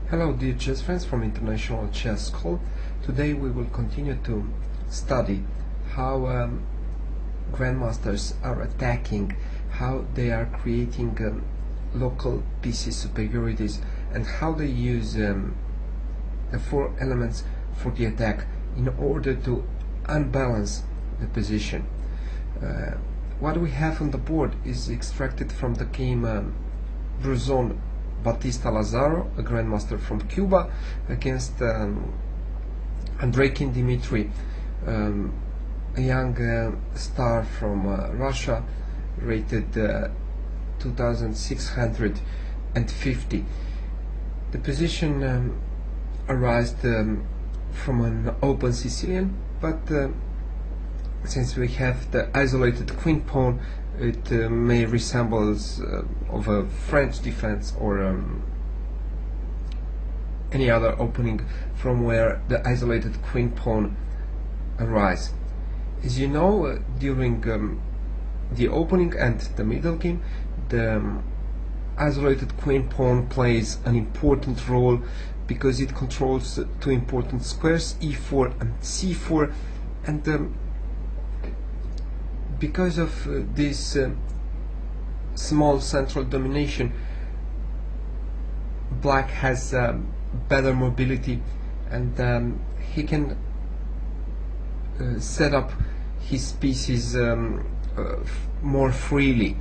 Hello dear chess friends from International Chess School. Today we will continue to study how grandmasters are attacking, how they are creating local PC superiorities, and how they use the four elements for the attack in order to unbalance the position. What we have on the board is extracted from the game Bruzon Batista Lazaro, a grandmaster from Cuba, against Andreikin Dmitry, a young star from Russia, rated 2650. The position arose from an open Sicilian, but since we have the isolated queen pawn, it may resemble of a French defense or any other opening from where the isolated queen pawn arises. As you know, during the opening and the middle game, the isolated queen pawn plays an important role because it controls two important squares, e4 and c4, and because of this small central domination, black has better mobility, and he can set up his pieces more freely.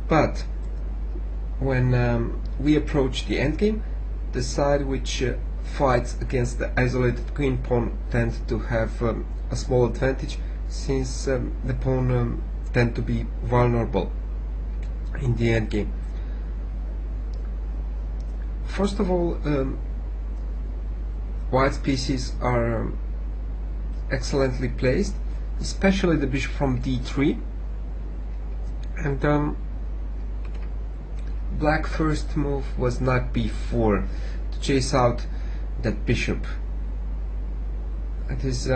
But when we approach the endgame, the side which fights against the isolated queen pawn tends to have a small advantage, since the pawn tend to be vulnerable in the endgame. First of all, white's pieces are excellently placed, especially the bishop from d3, and black first move was knight b4 to chase out that bishop. It is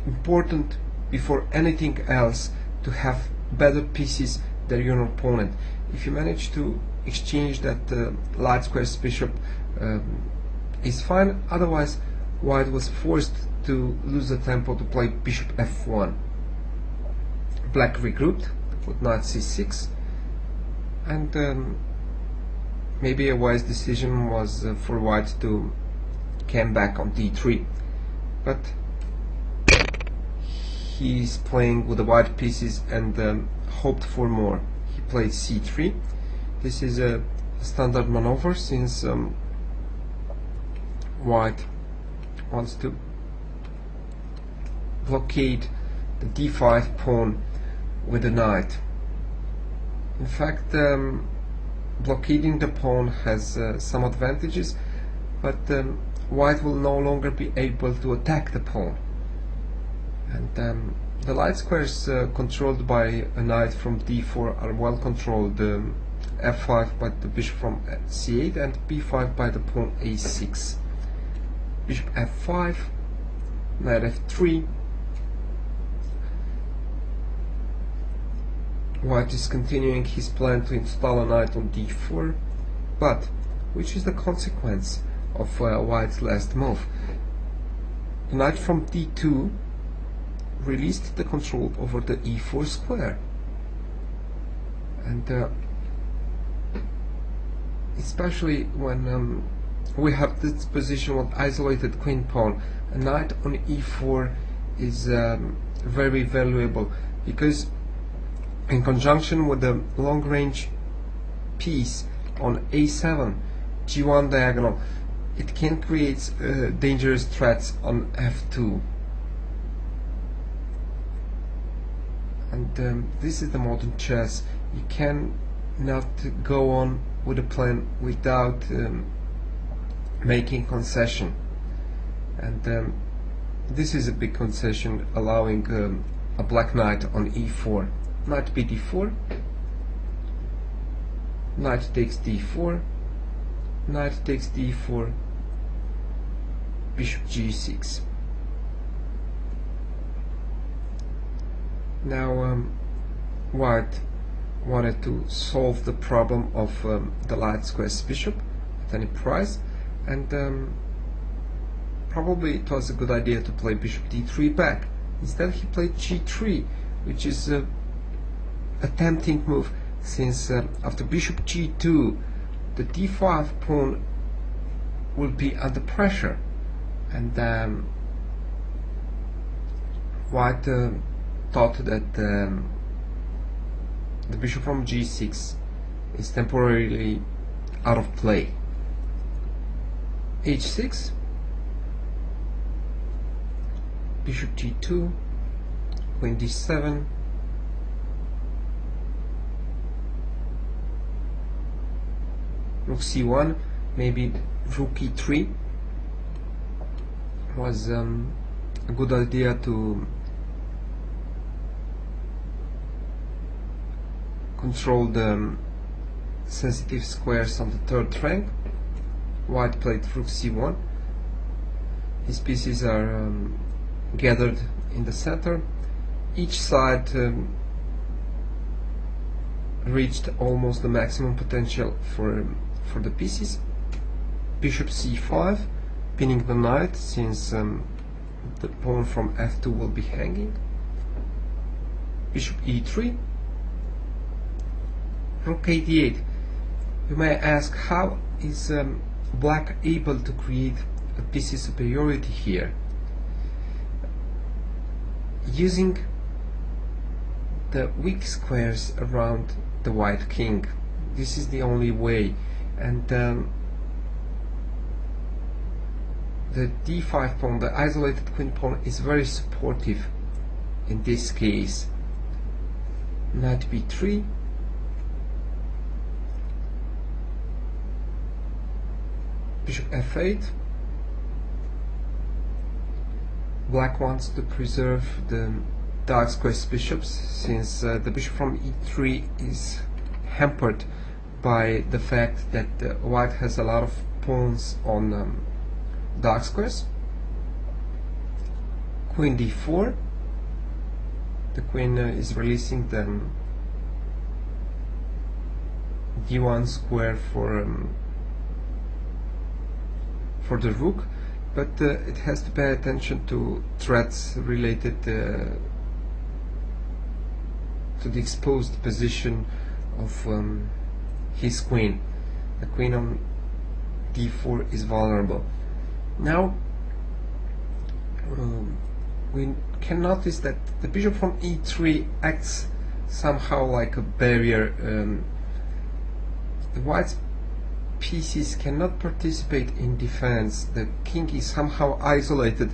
important before anything else to have better pieces than your opponent. If you manage to exchange that light square's bishop, is fine. Otherwise, white was forced to lose the tempo to play bishop f1. Black regrouped, put knight c6, and maybe a wise decision was for white to come back on d3, but he's playing with the white pieces and hoped for more. He played c3. This is a standard maneuver, since white wants to blockade the d5 pawn with the knight. In fact, blockading the pawn has some advantages, but white will no longer be able to attack the pawn. And the light squares controlled by a knight from d4 are well controlled. f5 by the bishop from c8 and b5 by the pawn a6. Bishop f5, knight f3. White is continuing his plan to install a knight on d4, but which is the consequence of white's last move? The knight from d2 released the control over the e4 square, and especially when we have this position with isolated queen pawn, a knight on e4 is very valuable, because in conjunction with the long range piece on a7 g1 diagonal, it can create dangerous threats on f2. And this is the modern chess. You cannot go on with a plan without making concession, and this is a big concession, allowing a black knight on e4. Knight bd4, knight takes d4, knight takes d4, bishop g6. Now white wanted to solve the problem of the light squares bishop at any price, and probably it was a good idea to play bishop d3 back. Instead he played g3, which is a tempting move, since after bishop g2 the d5 pawn will be under pressure, and White thought that the bishop from g6 is temporarily out of play. h6, bishop g2, queen d7, rook c1, maybe rook e3 was a good idea to control the sensitive squares on the third rank. White played rook c1. His pieces are gathered in the center. Each side reached almost the maximum potential for the pieces. Bishop c5, pinning the knight, since the pawn from f2 will be hanging. Bishop e3, rook a8. You may ask, how is black able to create a piece superiority here? Using the weak squares around the white king. This is the only way, and the d5 pawn, the isolated queen pawn, is very supportive in this case. Knight b3, bishop f8. Black wants to preserve the dark squares bishops, since the bishop from e3 is hampered by the fact that white has a lot of pawns on dark squares. Queen d4. The queen is releasing the d1 square for the rook, but it has to pay attention to threats related to the exposed position of his queen. The queen on d4 is vulnerable. Now we can notice that the bishop from e3 acts somehow like a barrier. The white's pieces cannot participate in defense. The king is somehow isolated,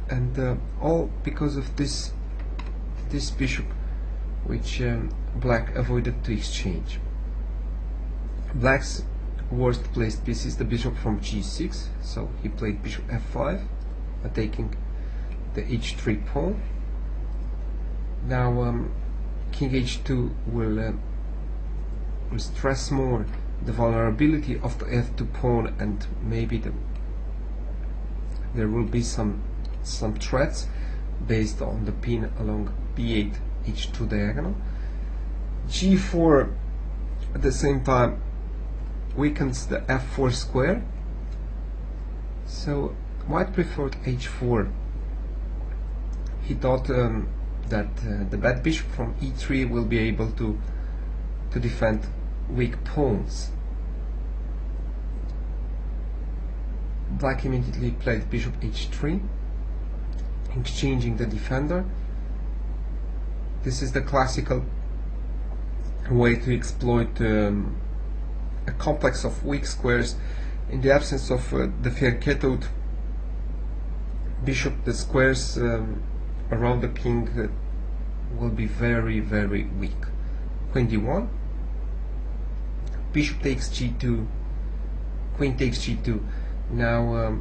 and all because of this bishop, which black avoided to exchange. Black's worst placed piece is the bishop from g6, so he played bishop f5, taking the h3 pawn. Now king h2 will stress more the vulnerability of the f2 pawn, and maybe there will be some threats based on the pin along b8 h2 diagonal. g4 at the same time weakens the f4 square, so white preferred h4. He thought that the bad bishop from e3 will be able to defend weak pawns. Black immediately played bishop h3, exchanging the defender. This is the classical way to exploit a complex of weak squares. In the absence of the Fierketoed bishop, the squares around the king will be very, very weak. Queen d1, bishop takes g2, queen takes g2. Now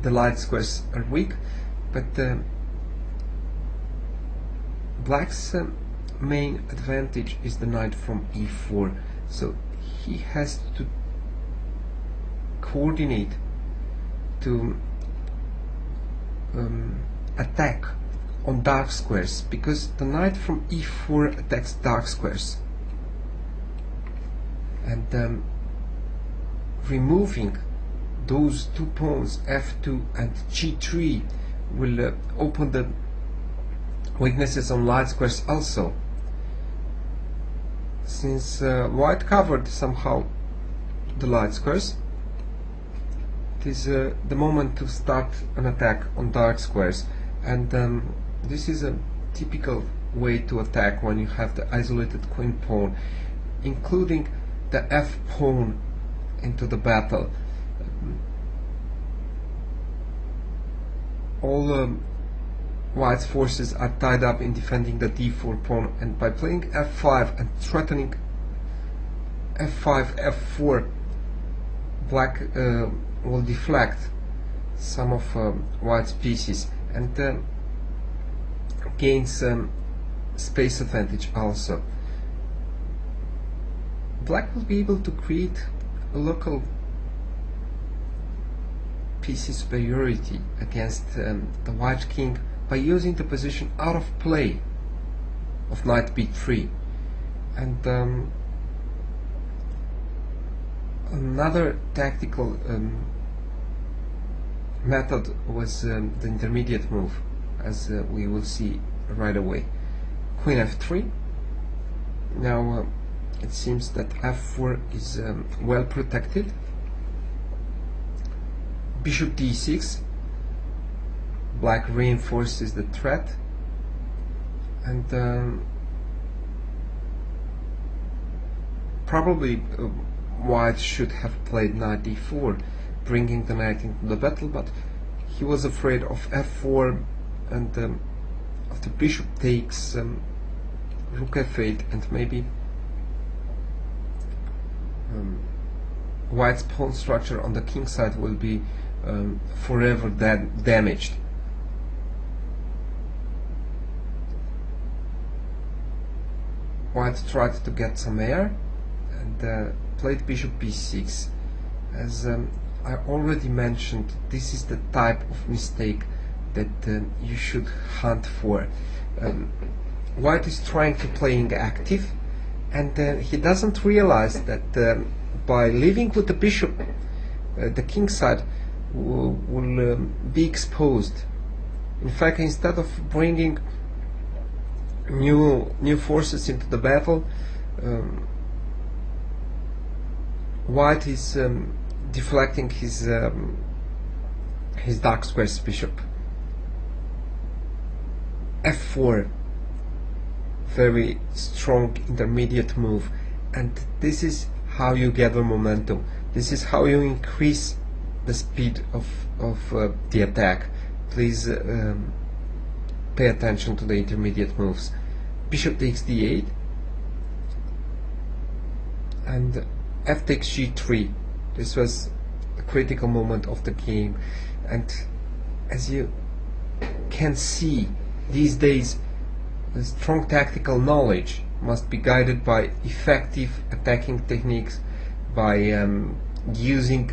the light squares are weak, but black's main advantage is the knight from e4, so he has to coordinate to attack on dark squares, because the knight from e4 attacks dark squares, and removing those two pawns f2 and g3 will open the weaknesses on light squares also. Since white covered somehow the light squares, it is the moment to start an attack on dark squares, and this is a typical way to attack when you have the isolated queen pawn, including the f pawn into the battle. All white's forces are tied up in defending the d4 pawn, and by playing f5 and threatening f5, f4, black will deflect some of white's pieces and gains space advantage also. Black will be able to create a local piece superiority against the white king by using the position out of play of knight b3, and another tactical method was the intermediate move, as we will see right away. Queen f3. Now it seems that f4 is well protected. Bishop d6. Black reinforces the threat, and probably white should have played knight d4, bringing the knight into the battle, but he was afraid of f4, and after bishop takes, rook f8, and maybe white's pawn structure on the king side will be forever damaged. White tried to get some air and played bishop b6. As I already mentioned, this is the type of mistake that you should hunt for. White is trying to playing active, and he doesn't realize that by leaving with the bishop, the king side will be exposed. In fact, instead of bringing new forces into the battle, white is deflecting his dark squares bishop. f4, very strong intermediate move, and this is how you gather momentum. This is how you increase the speed of the attack. Please pay attention to the intermediate moves. Bishop takes d8 and f takes g3. This was a critical moment of the game, and as you can see, these days the strong tactical knowledge must be guided by effective attacking techniques, by using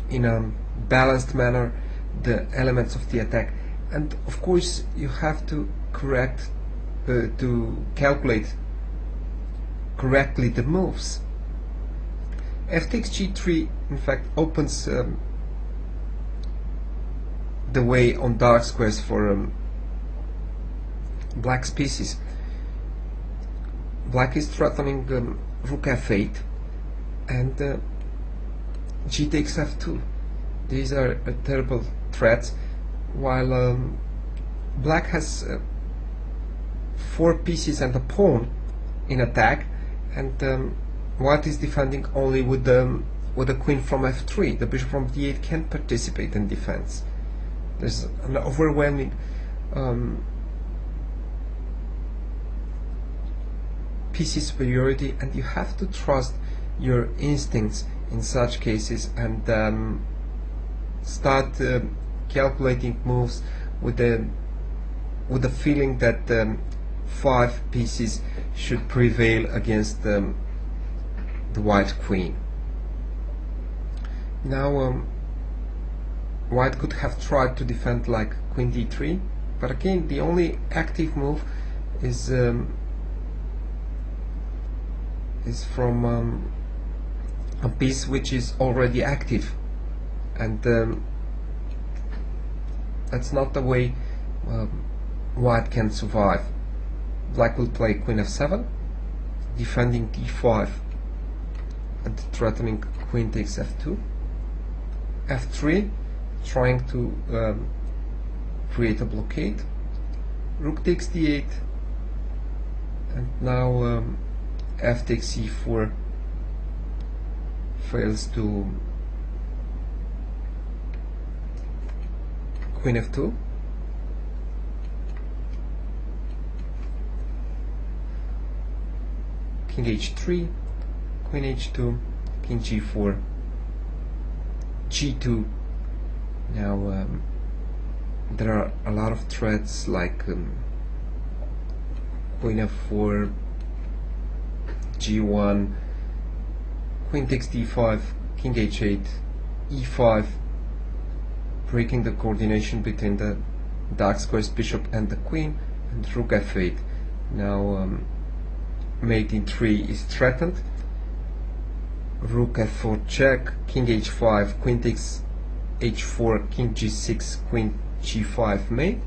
in a balanced manner the elements of the attack, and of course you have to calculate correctly the moves. F takes g3 in fact opens the way on dark squares for black's pieces. Black is threatening rook f8 and g takes f2. These are terrible threats, while black has 4 pieces and a pawn in attack, and white is defending only with the queen from f3. The bishop from d8 can't participate in defense. There's an overwhelming piece superiority, and you have to trust your instincts in such cases and start calculating moves with the feeling that 5 pieces should prevail against the white queen. Now white could have tried to defend like queen d3, But again, the only active move is from a piece which is already active, and that's not the way white can survive. Black will play queen f7, defending d5 and threatening queen takes f2, f3, trying to create a blockade, rook takes d8, and now f takes e4 fails to queen f2, king h3, queen h2, king g4, g2. Now there are a lot of threats like queen f4, g1, queen takes d5, king h8, e5, breaking the coordination between the dark square's bishop and the queen, and rook f8. Now mate in 3 is threatened, rook f4 check, king h5, queen takes h4, king g6, queen g5 mate.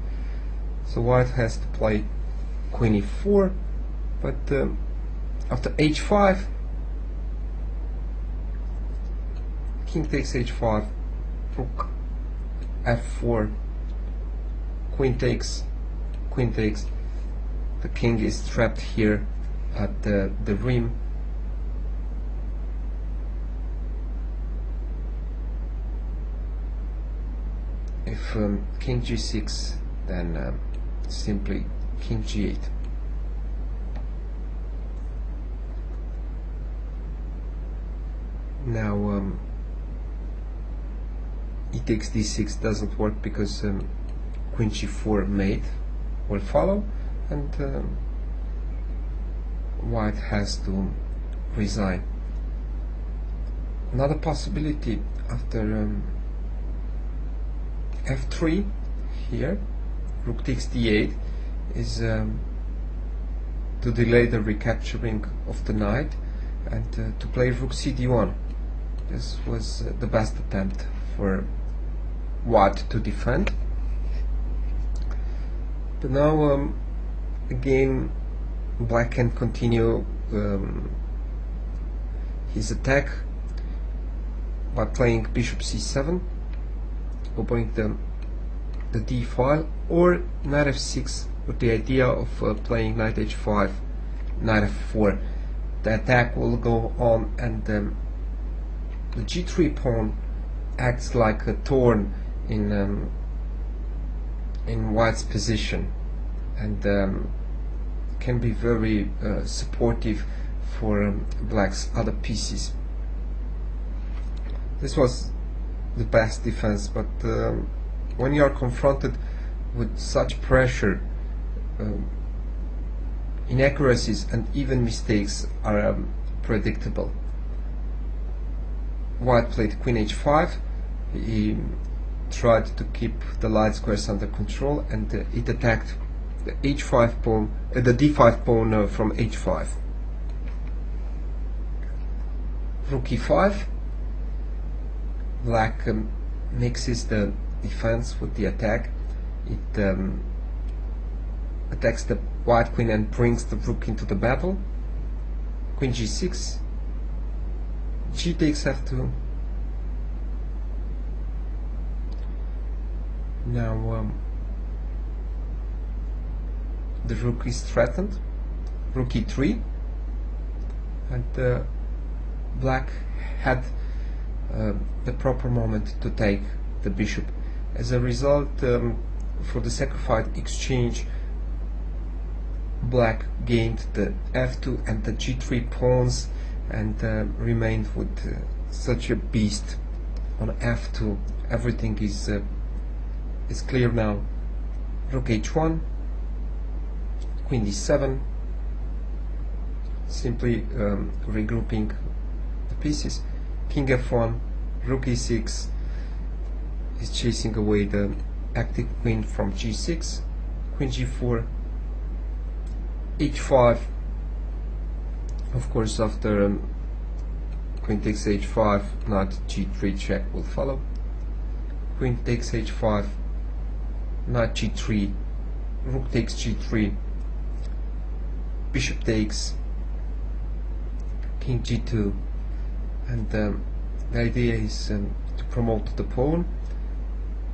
So white has to play queen e4, but after h5, king takes h5, rook f4, queen takes, the king is trapped here at the rim. If king g6, then simply king g8. Now e takes d6 doesn't work because queen g4 mate will follow, and white has to resign. Another possibility after f3 here, rook takes d8, is to delay the recapturing of the knight and to play rook cd1. This was the best attempt for white to defend. But now again black can continue his attack by playing bishop c7, opening the d file, or knight f6 with the idea of playing knight h5, knight f4. The attack will go on, and the g3 pawn acts like a thorn in white's position, and can be very supportive for black's other pieces. This was the best defense, but when you are confronted with such pressure, inaccuracies and even mistakes are predictable. White played queen h5. He tried to keep the light squares under control, and it attacked the h5 pawn, the d5 pawn from h5. Rook e5. Black mixes the defense with the attack. It attacks the white queen and brings the rook into the battle. Queen g6, g takes f2. Now the rook is threatened. Rook e3, and black had the proper moment to take the bishop. As a result, for the sacrificed exchange, black gained the f2 and the g3 pawns, and remained with such a beast on f2. Everything is clear now. Rook h1, queen d7, simply regrouping the pieces. King f1, rook e6 is chasing away the active queen from g6. queen g4, h5. Of course, after queen takes h5, knight g3 check will follow. Queen takes h5, knight g3, rook takes g3, bishop takes, king g2, and the idea is to promote the pawn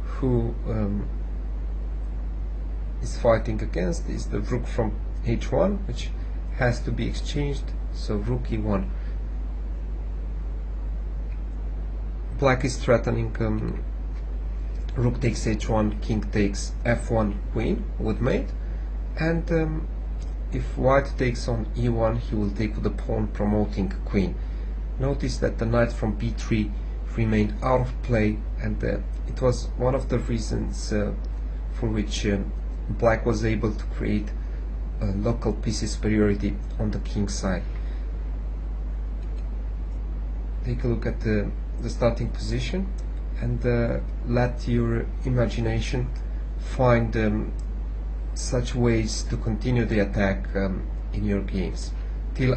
who is fighting against is the rook from h1, which has to be exchanged, so rook e1. Black is threatening rook takes h1, king takes f1, queen with mate, and if white takes on e1, he will take with the pawn, promoting queen. Notice that the knight from b3 remained out of play, and it was one of the reasons for which black was able to create a local piece superiority on the king side. Take a look at the starting position and let your imagination find such ways to continue the attack in your games. Till